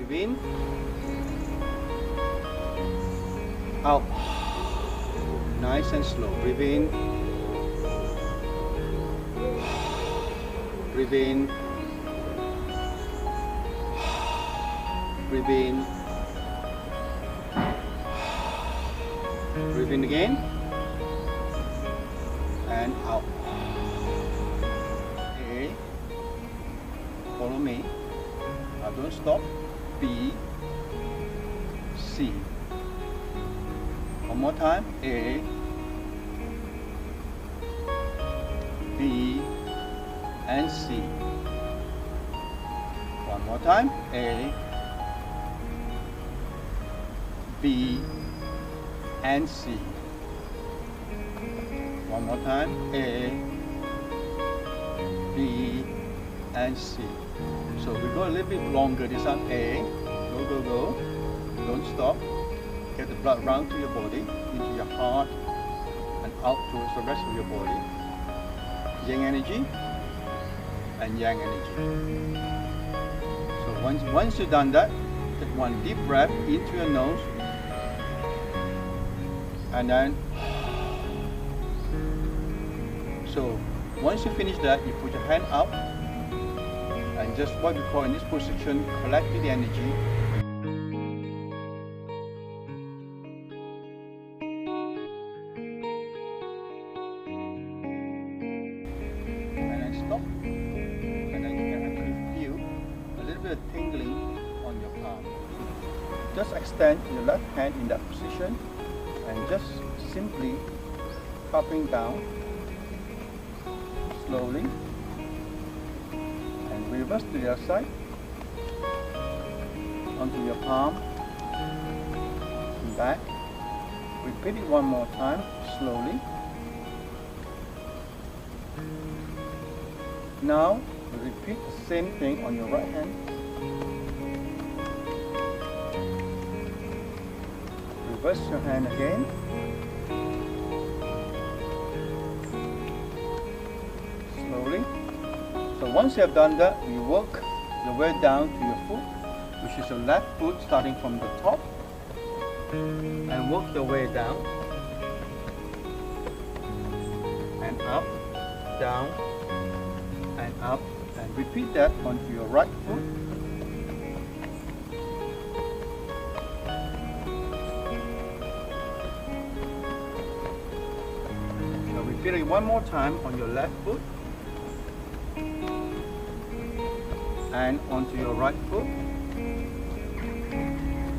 Breathe in. Out. Nice and slow. Breathe in. Breathe in. Breathe in. Breathe in again. And out. A. Follow me. Now don't stop. B. C. One more time. A. B. And C. One more time. A. B. And C. One more time. A, B, and C. So we go a little bit longer this time. A, go, go, go. Don't stop. Get the blood round to your body, into your heart, and out towards the rest of your body. Yin energy and yang energy. So once you've done that, take one deep breath into your nose, and then so once you finish that, you put your hand up and just what we call in this position, collecting the energy. And then stop. And then you can actually feel a little bit of tingling on your palm. Just extend your left hand in that position and just simply cupping down slowly and reverse to the other side onto your palm and back. Repeat it one more time slowly. Now repeat the same thing on your right hand. Reverse your hand again. Slowly. So once you have done that, you work your way down to your foot, which is your left foot starting from the top, and work your way down and up, down and up, and repeat that onto your right foot. Repeat it one more time on your left foot and onto your right foot.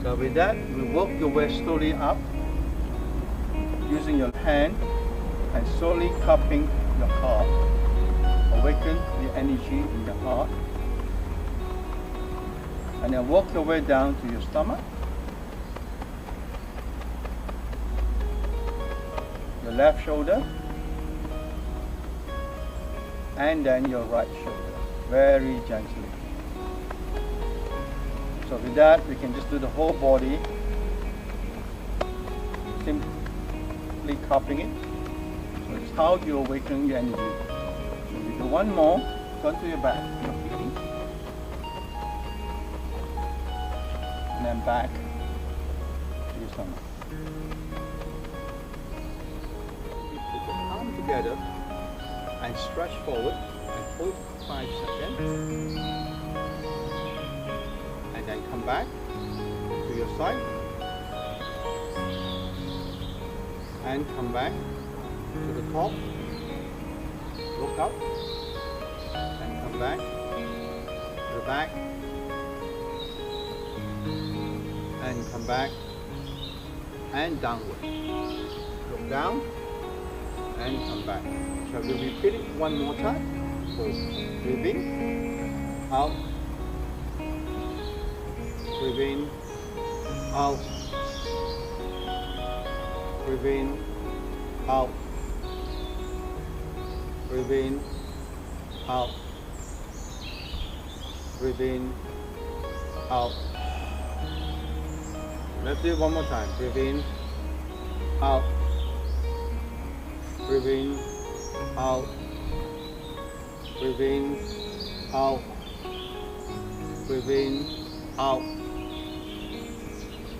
So with that, you work your way slowly up using your hand and slowly cupping your heart. Awaken the energy in your heart. And then work your way down to your stomach, your left shoulder, and then your right shoulder, very gently. So with that, we can just do the whole body, simply cupping it. So it's how you awaken your energy. So we do one more, turn to your back, your feet, and then back to your stomach. You put your palm together and stretch forward and hold 5 seconds, and then come back to your side and come back to the top, look up and come back to the back and come back and downward, look down and come back. Shall we repeat it one more time? So breathe in, out, breathe in, out, breathe in, out, breathe in, out, breathe in, out. Let's do it one more time. Breathe in, out, breathe in, out, breathe in, out, breathe in, out,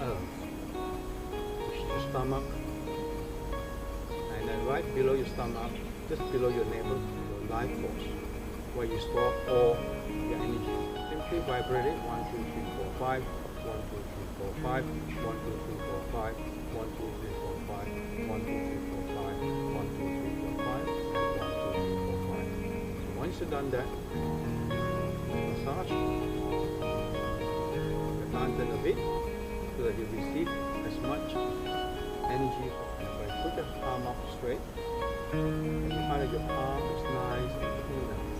earth. Push your stomach. And then right below your stomach, just below your navel, your life force, where you store all your energy. Simply vibrate it. 1, 2, 3, 4, 5. 1, 2, 3, 4, 5. 1, 2, 3, 4, 5. 1, 2, 3, 4, 5. 1, 2, 3, 4, 5. 1, 2, 3, 4, 5. And 1, 2, 3, 4, 5. So once you've done that, massage the content of it so that you receive as much energy. And by put your palm up straight, and the part of your palm is nice and clean up.